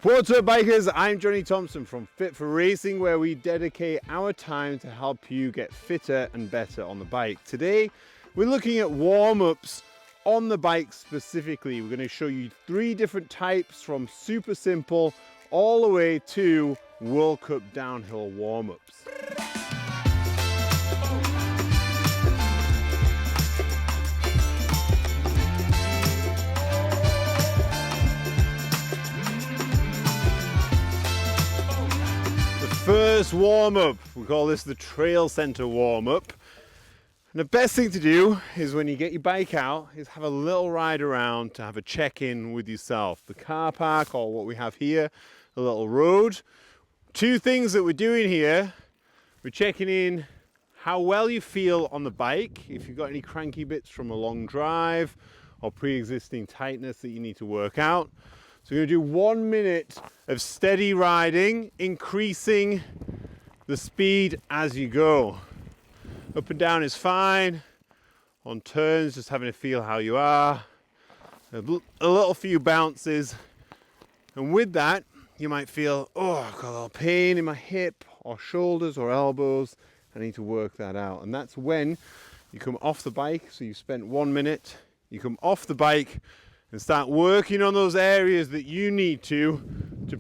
What's up, bikers? I'm Jonny Thompson from Fit for Racing, where we dedicate our time to help you get fitter and better on the bike. Today, we're looking at warm-ups on the bike specifically. We're going to show you 3 different types, from super simple all the way to World Cup downhill warm-ups. First warm-up, we call this the trail center warm-up. And the best thing to do is, when you get your bike out, is have a little ride around to have a check-in with yourself. The car park, or what we have here, a little road. 2 things that we're doing here. We're checking in how well you feel on the bike, if you've got any cranky bits from a long drive or pre-existing tightness that you need to work out. So we're going to do 1 minute of steady riding, increasing the speed as you go. Up and down is fine. On turns, just having a feel how you are. A little few bounces. And with that, you might feel, oh, I've got a little pain in my hip or shoulders or elbows. I need to work that out. And that's when you come off the bike. So you've spent 1 minute, you come off the bike and start working on those areas that you need to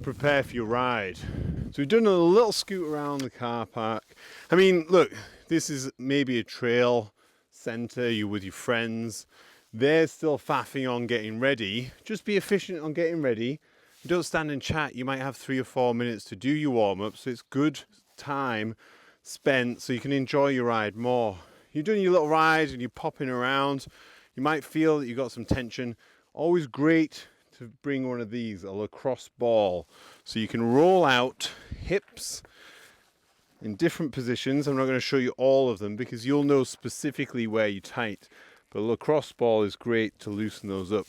prepare for your ride. So we've done a little scoot around the car park. I mean, look, this is maybe a trail center, you're with your friends. They're still faffing on getting ready. Just be efficient on getting ready. Don't stand and chat. You might have 3 or 4 minutes to do your warm-up, so it's good time spent so you can enjoy your ride more. You're doing your little ride and you're popping around. You might feel that you've got some tension. Always great to bring one of these, a lacrosse ball, so you can roll out hips in different positions. I'm not going to show you all of them because you'll know specifically where you're tight, but a lacrosse ball is great to loosen those up.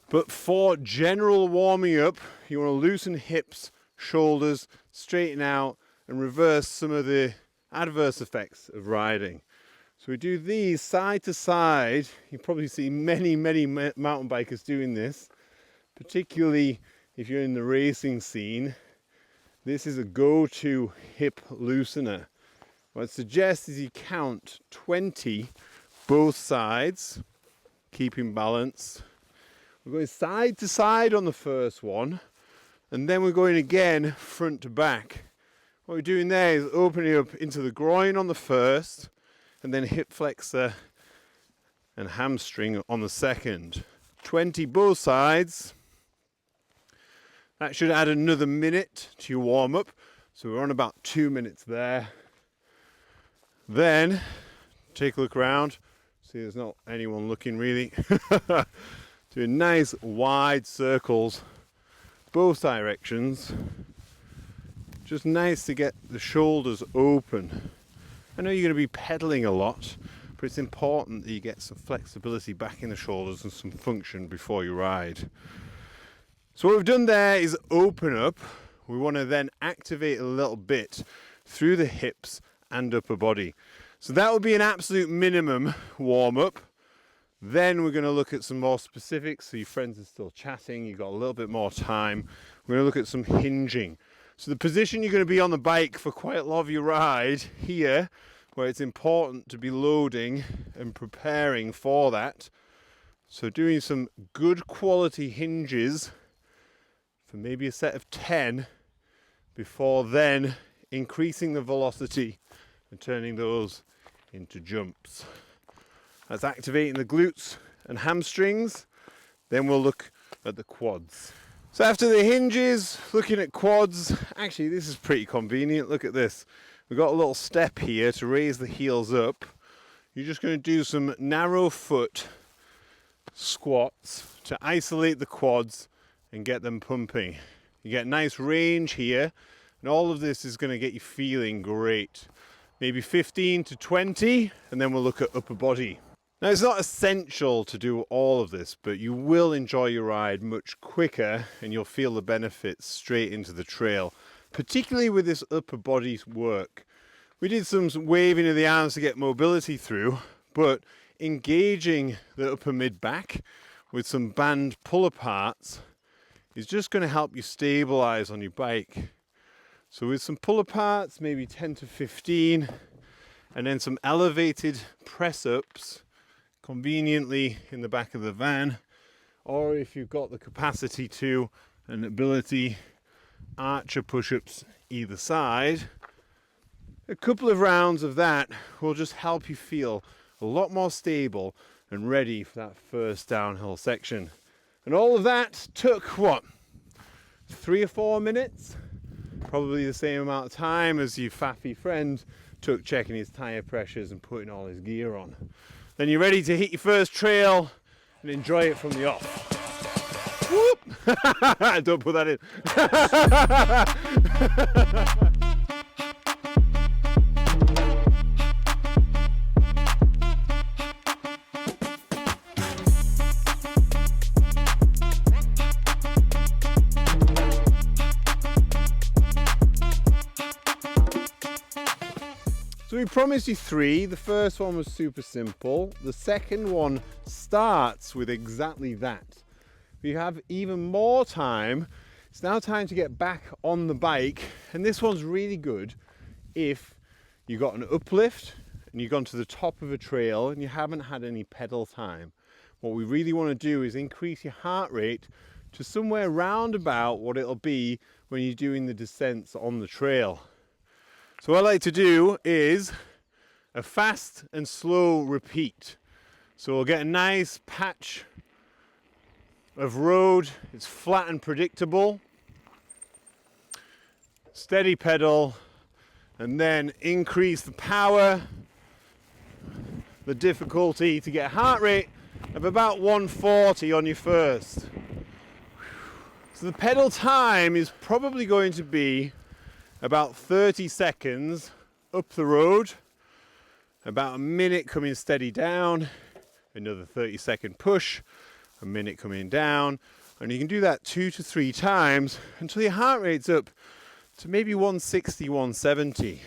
But for general warming up, you want to loosen hips, shoulders, straighten out, and reverse some of the adverse effects of riding. So we do these side to side. You probably see many mountain bikers doing this, particularly if you're in the racing scene. This is a go-to hip loosener. What I'd suggest is you count 20 both sides, keeping balance. We're going side to side on the first one, and then we're going again front to back. What we're doing there is opening up into the groin on the first, and then hip flexor and hamstring on the second. 20 both sides. That should add another minute to your warm-up. So we're on about 2 minutes there. Then, take a look around. See, there's not anyone looking really. Doing nice wide circles, both directions. Just nice to get the shoulders open. I know you're going to be pedaling a lot, but it's important that you get some flexibility back in the shoulders and some function before you ride. So what we've done there is open up. We want to then activate a little bit through the hips and upper body. So that would be an absolute minimum warm-up. Then we're going to look at some more specifics. So your friends are still chatting, you've got a little bit more time. We're going to look at some hinging. So the position you're going to be on the bike for quite a lot of your ride here, where it's important to be loading and preparing for that. So doing some good quality hinges for maybe a set of 10 before then increasing the velocity and turning those into jumps. That's activating the glutes and hamstrings. Then we'll look at the quads. So after the hinges, looking at quads, actually this is pretty convenient. Look at this. We've got a little step here to raise the heels up. You're just going to do some narrow foot squats to isolate the quads and get them pumping. You get nice range here, and all of this is going to get you feeling great. Maybe 15 to 20, and then we'll look at upper body. Now, it's not essential to do all of this, but you will enjoy your ride much quicker and you'll feel the benefits straight into the trail, particularly with this upper body work. We did some waving of the arms to get mobility through, but engaging the upper mid back with some band pull aparts is just going to help you stabilize on your bike. So with some pull aparts, maybe 10 to 15, and then some elevated press ups conveniently in the back of the van, or if you've got the capacity to and ability, archer push-ups either side. A couple of rounds of that will just help you feel a lot more stable and ready for that first downhill section. And all of that took what, 3 or 4 minutes? Probably the same amount of time as your faffy friend took checking his tire pressures and putting all his gear on. Then you're ready to hit your first trail and enjoy it from the off. Whoop! Don't put that in. So we promised you 3. The first one was super simple. The second one starts with exactly that. We have even more time. It's now time to get back on the bike, and this one's really good if you got an uplift and you've gone to the top of a trail and you haven't had any pedal time. What we really want to do is increase your heart rate to somewhere round about what it'll be when you're doing the descents on the trail. So what I like to do is a fast and slow repeat. So we'll get a nice patch of road. It's flat and predictable. Steady pedal, and then increase the power, the difficulty to get a heart rate of about 140 on your first. So the pedal time is probably going to be about 30 seconds up the road, about a minute coming steady down, another 30-second push, a minute coming down, and you can do that 2 to 3 times until your heart rate's up to maybe 160, 170.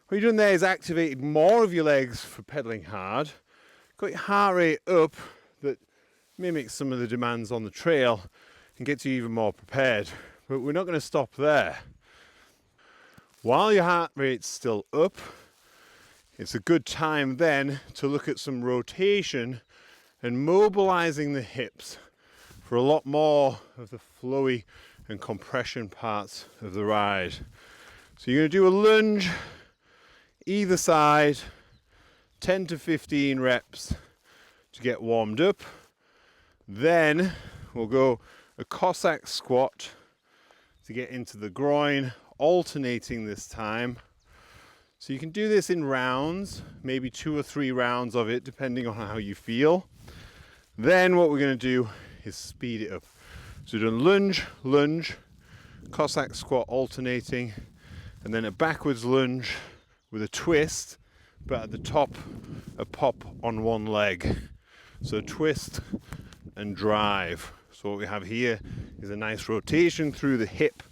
What you're doing there is activated more of your legs for pedaling hard, got your heart rate up that mimics some of the demands on the trail and gets you even more prepared. But we're not going to stop there. While your heart rate's still up, it's a good time then to look at some rotation and mobilizing the hips for a lot more of the flowy and compression parts of the ride. So you're going to do a lunge either side, 10 to 15 reps to get warmed up. Then we'll go a Cossack squat to get into the groin, alternating this time. So you can do this in rounds, maybe 2 or 3 rounds of it, depending on how you feel. Then what we're going to do is speed it up. So we're doing lunge, lunge, Cossack squat alternating, and then a backwards lunge with a twist, but at the top, a pop on one leg. So twist and drive. So what we have here is a nice rotation through the hip,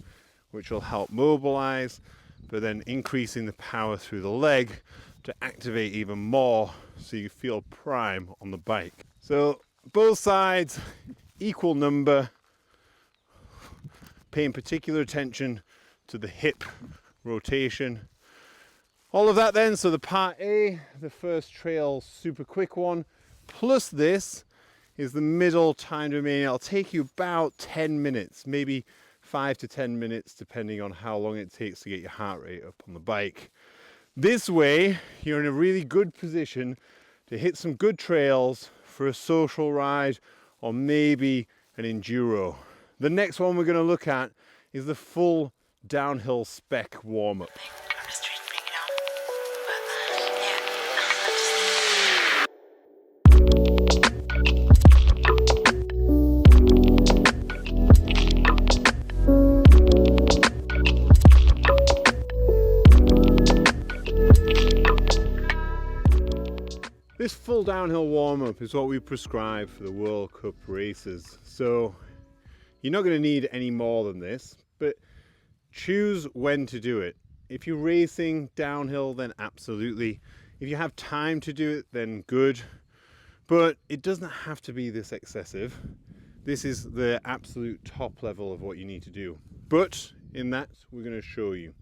which will help mobilize, but then increasing the power through the leg to activate even more so you feel prime on the bike. So both sides, equal number, paying particular attention to the hip rotation. All of that then, so the part A, the first trail super quick one, plus this is the middle time remaining. It'll take you about 10 minutes, maybe 5 to 10 minutes, depending on how long it takes to get your heart rate up on the bike. This way, you're in a really good position to hit some good trails for a social ride or maybe an enduro. The next one we're going to look at is the full downhill spec warm-up. This full downhill warm-up is what we prescribe for the World Cup races. So you're not going to need any more than this, but choose when to do it. If you're racing downhill, then absolutely. If you have time to do it, then good. But it doesn't have to be this excessive. This is the absolute top level of what you need to do. But in that, we're going to show you.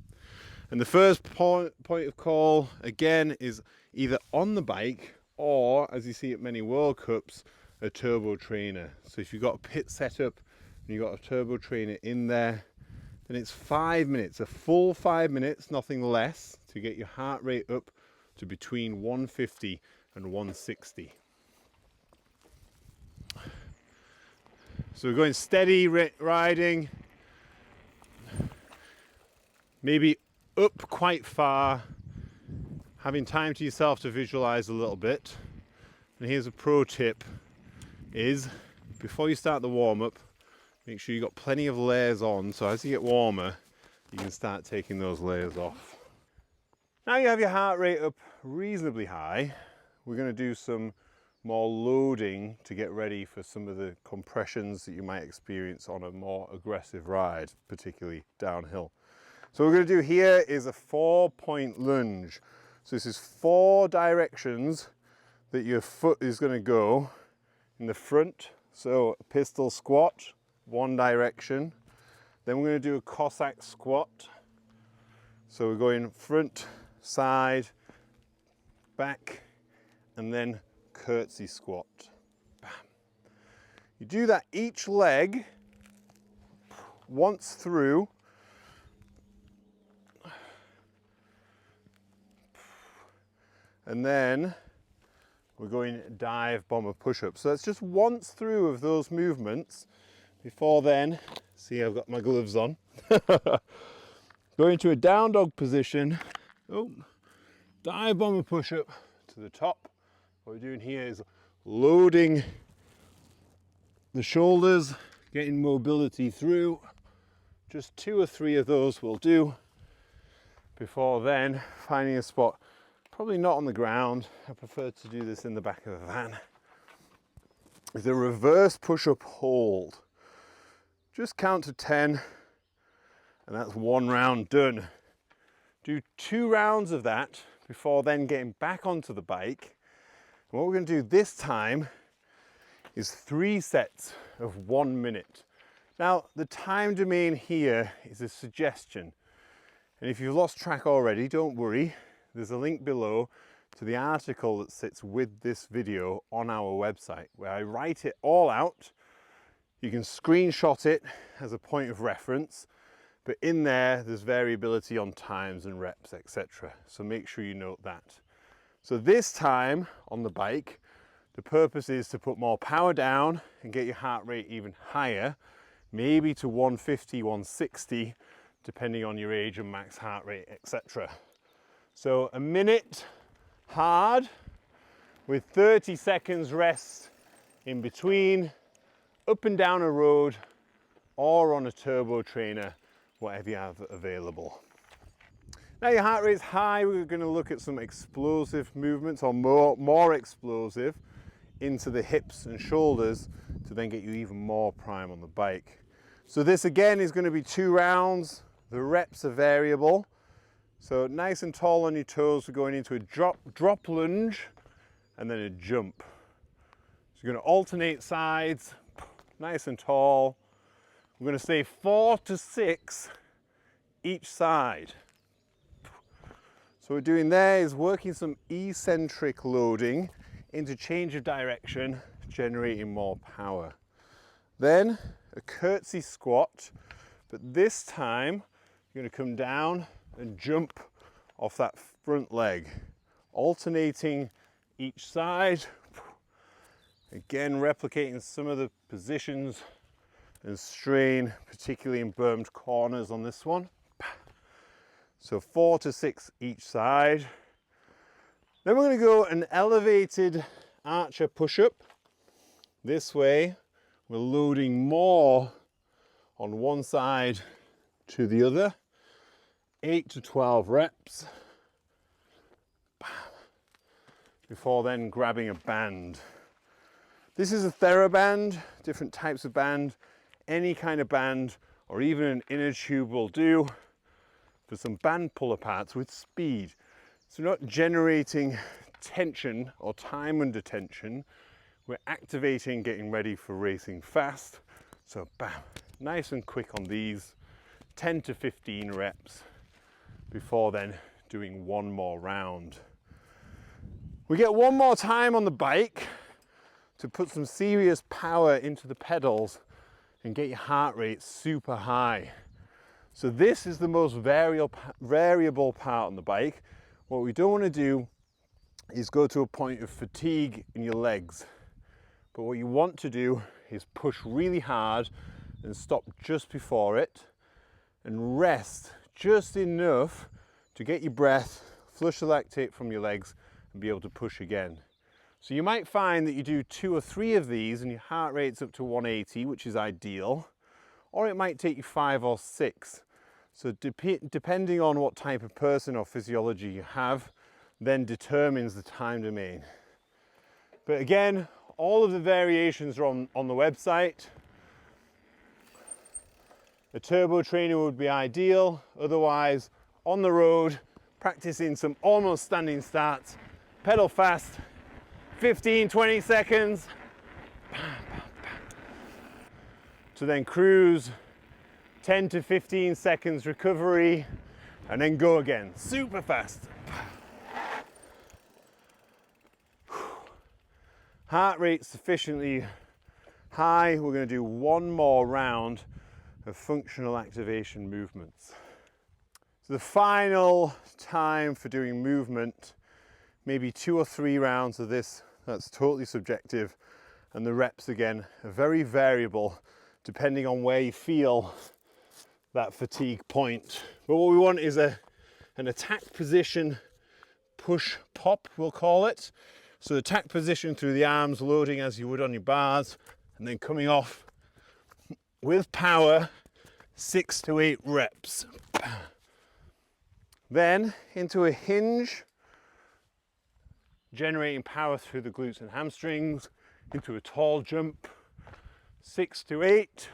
And the first point of call, again, is either on the bike or, as you see at many World Cups, a turbo trainer. So if you've got a pit setup and you've got a turbo trainer in there, then it's 5 minutes, a full 5 minutes, nothing less, to get your heart rate up to between 150 and 160. So we're going steady riding, maybe up quite far, having time to yourself to visualize a little bit. And here's a pro tip is, before you start the warm-up, make sure you've got plenty of layers on, so as you get warmer, you can start taking those layers off. Now you have your heart rate up reasonably high, we're going to do some more loading to get ready for some of the compressions that you might experience on a more aggressive ride, particularly downhill. So what we're going to do here is a 4-point lunge. So this is 4 directions that your foot is going to go in the front. So a pistol squat, 1 direction. Then we're going to do a Cossack squat. So we're going front, side, back, and then curtsy squat. Bam. You do that each leg once through. And then we're going dive bomber push-up. So that's just once through of those movements. Before then, see, I've got my gloves on. Go into a down dog position. Oh, dive bomber push-up to the top. What we're doing here is loading the shoulders, getting mobility through. Just 2 or 3 of those will do. Before then, finding a spot, probably not on the ground. I prefer to do this in the back of a van. With a reverse push-up hold. Just count to 10, and that's 1 round done. Do 2 rounds of that before then getting back onto the bike. And what we're going to do this time is 3 sets of 1 minute. Now, the time domain here is a suggestion. And if you've lost track already, don't worry. There's a link below to the article that sits with this video on our website, where I write it all out. You can screenshot it as a point of reference, but in there's variability on times and reps, etc. So make sure you note that. So this time on the bike, the purpose is to put more power down and get your heart rate even higher, maybe to 150, 160, depending on your age and max heart rate, etc. So a minute hard with 30 seconds rest in between, up and down a road or on a turbo trainer, whatever you have available. Now your heart rate's high, we're going to look at some explosive movements, or more explosive, into the hips and shoulders to then get you even more prime on the bike. So this again is going to be 2 rounds. The reps are variable. So nice and tall on your toes, we're going into a drop lunge and then a jump. So you're going to alternate sides, nice and tall. We're going to say 4 to 6 each side. So what we're doing there is working some eccentric loading into change of direction, generating more power. Then a curtsy squat, but this time you're going to come down and jump off that front leg, alternating each side. Again, replicating some of the positions and strain, particularly in bermed corners on this one. So 4 to 6 each side. Then we're going to go an elevated archer push-up. This way, we're loading more on one side to the other. 8 to 12 reps. Before then grabbing a band. This is a TheraBand, different types of band. Any kind of band, or even an inner tube will do for some band pull aparts with speed. So we're not generating tension or time under tension. we're activating, getting ready for racing fast. So bam, nice and quick on these, 10 to 15 reps before then doing one more round. We get one more time on the bike to put some serious power into the pedals and get your heart rate super high. So this is the most variable part on the bike. What we don't want to do is go to a point of fatigue in your legs. But what you want to do is push really hard and stop just before it and rest just enough to get your breath, flush the lactate from your legs and be able to push again. So you might find that you do 2 or 3 of these and your heart rate's up to 180, which is ideal, or it might take you 5 or 6. So depending on what type of person or physiology you have, then determines the time domain. But again, all of the variations are on the website. A turbo trainer would be ideal, otherwise on the road, practicing some almost standing starts, pedal fast, 15, 20 seconds, to then cruise, 10 to 15 seconds recovery, and then go again, super fast. Heart rate sufficiently high, we're going to do one more round of functional activation movements. So the final time for doing movement, maybe 2 or 3 rounds of this, that's totally subjective, and the reps again are very variable depending on where you feel that fatigue point. But what we want is an attack position push pop, we'll call it. So attack position through the arms, loading as you would on your bars, and then coming off with power, 6 to 8 reps. Then into a hinge, generating power through the glutes and hamstrings, into a tall jump, 6 to 8.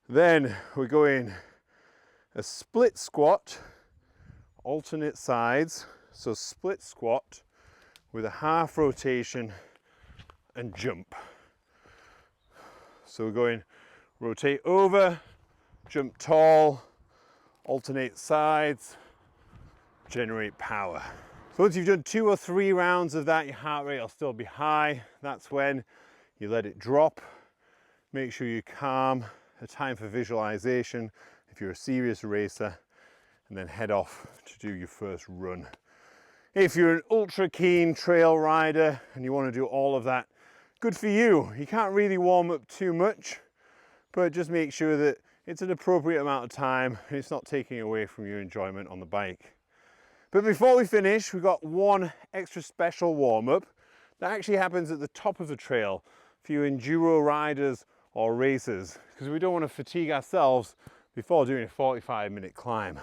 Then we're going a split squat, alternate sides, so split squat with a half rotation and jump. So we're going rotate over, jump tall, alternate sides, generate power. So once you've done 2 or 3 rounds of that, your heart rate will still be high. That's when you let it drop. Make sure you're calm, a time for visualization if you're a serious racer, and then head off to do your first run. If you're an ultra keen trail rider and you want to do all of that, good for you. You can't really warm up too much, but just make sure that it's an appropriate amount of time and it's not taking away from your enjoyment on the bike. But before we finish, we've got one extra special warm-up that actually happens at the top of the trail for you enduro riders or racers, because we don't want to fatigue ourselves before doing a 45-minute climb.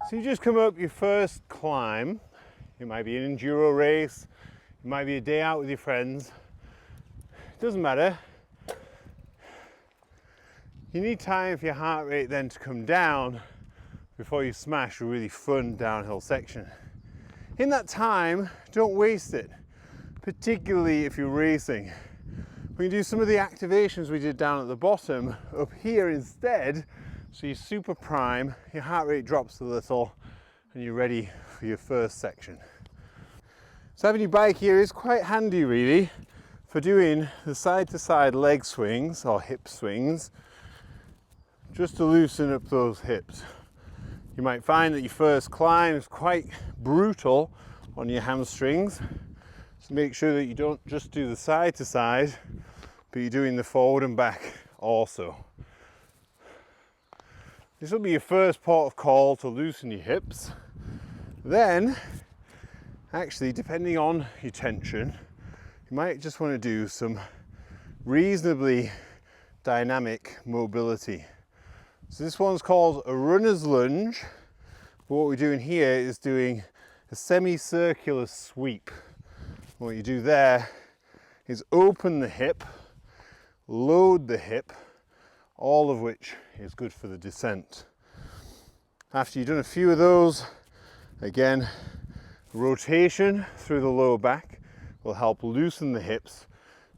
So you just come up your first climb. It might be an enduro race, it might be a day out with your friends. It doesn't matter. You need time for your heart rate then to come down before you smash a really fun downhill section. In that time, don't waste it, particularly if you're racing. We can do some of the activations we did down at the bottom up here instead. So you're super prime, your heart rate drops a little, and you're ready for your first section. So having your bike here is quite handy really for doing the side-to-side leg swings or hip swings, just to loosen up those hips. You might find that your first climb is quite brutal on your hamstrings, so make sure that you don't just do the side-to-side, but you're doing the forward and back also. This will be your first port of call to loosen your hips. Then, actually, depending on your tension, you might just want to do some reasonably dynamic mobility. So this one's called a runner's lunge. But what we're doing here is doing a semicircular sweep. What you do there is open the hip, load the hip, all of which is good for the descent. After you've done a few of those, again, rotation through the lower back will help loosen the hips,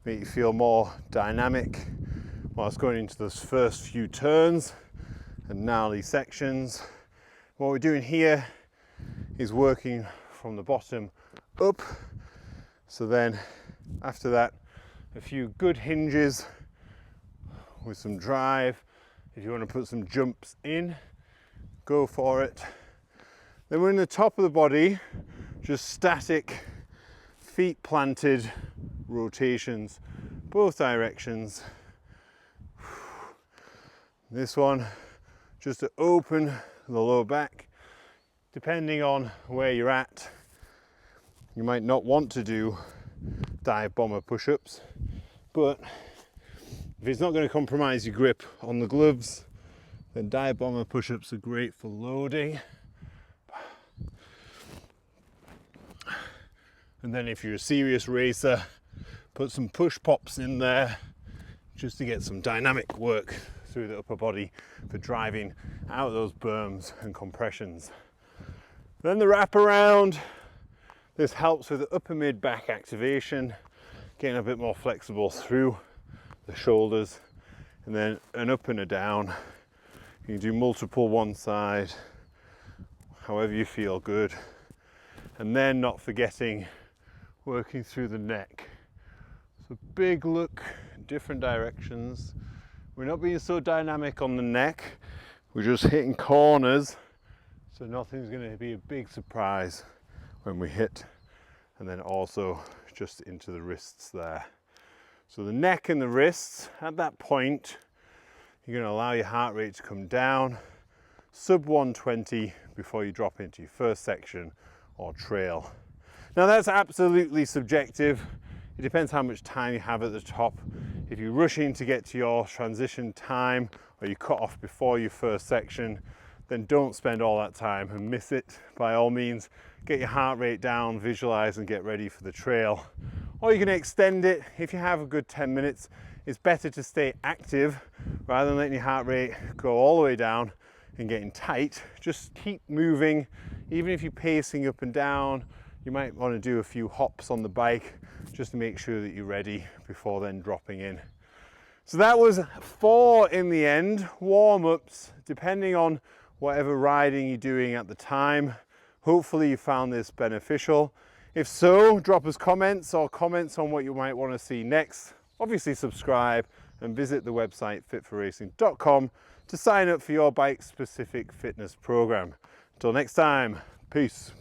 make you feel more dynamic whilst going into those first few turns and gnarly sections. What we're doing here is working from the bottom up. So then after that, a few good hinges with some drive. If you want to put some jumps in, go for it. Then we're in the top of the body, just static, feet planted rotations, both directions. This one, just to open the lower back. Depending on where you're at, you might not want to do dive bomber push-ups, but if it's not going to compromise your grip on the gloves, then dive bomber push-ups are great for loading. And then if you're a serious racer, put some push pops in there just to get some dynamic work through the upper body for driving out those berms and compressions. Then the wrap around. This helps with the upper mid back activation, getting a bit more flexible through the shoulders, and then an up and a down. You can do multiple one side, however you feel good. And then not forgetting working through the neck. So big look in different directions. We're not being so dynamic on the neck, we're just hitting corners, so nothing's going to be a big surprise when we hit. And then also just into the wrists there. So the neck and the wrists, at that point, you're going to allow your heart rate to come down, sub 120 before you drop into your first section or trail. Now that's absolutely subjective. It depends how much time you have at the top. If you're rushing to get to your transition time or you cut off before your first section, then don't spend all that time and miss it. By all means, get your heart rate down, visualize and get ready for the trail. Or you can extend it. If you have a good 10 minutes, it's better to stay active rather than letting your heart rate go all the way down and getting tight. Just keep moving. Even if you're pacing up and down, you might want to do a few hops on the bike just to make sure that you're ready before then dropping in. So that was 4 in the end, warm-ups, depending on whatever riding you're doing at the time. Hopefully you found this beneficial. If so, drop us comments or comments on what you might want to see next. Obviously subscribe and visit the website fitforracing.com to sign up for your bike-specific fitness program. Until next time, peace.